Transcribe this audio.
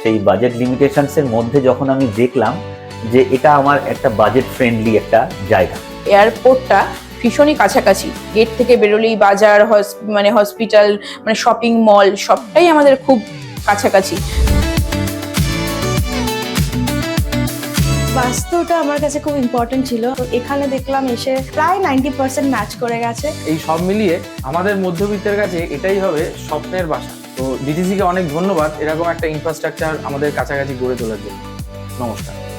সেই budget limitations এর মধ্যে যখন আমি দেখলাম যে এটা আমার একটা বাজেট ফ্রেন্ডলি একটা জায়গা। এয়ারপোর্টটা ভীষণই কাছাকাছি, গেট থেকে বেরোলেই বাজার, মানে হসপিটাল, মানে শপিং মল সবটাই আমাদের খুব কাছাকাছি। বাস্তুটা আমার কাছে খুব ইম্পর্টেন্ট ছিল, তো এখানে দেখলাম এসে প্রায় 90% ম্যাচ করে গেছে। এই সব মিলিয়ে আমাদের মধ্যবিত্তের কাছে এটাই হবে স্বপ্নের বাসা। তো ডিটিসি কে অনেক ধন্যবাদ এরকম একটা ইনফ্রাস্ট্রাকচার আমাদের কাছাকাছি গড়ে তোলার জন্য। নমস্কার।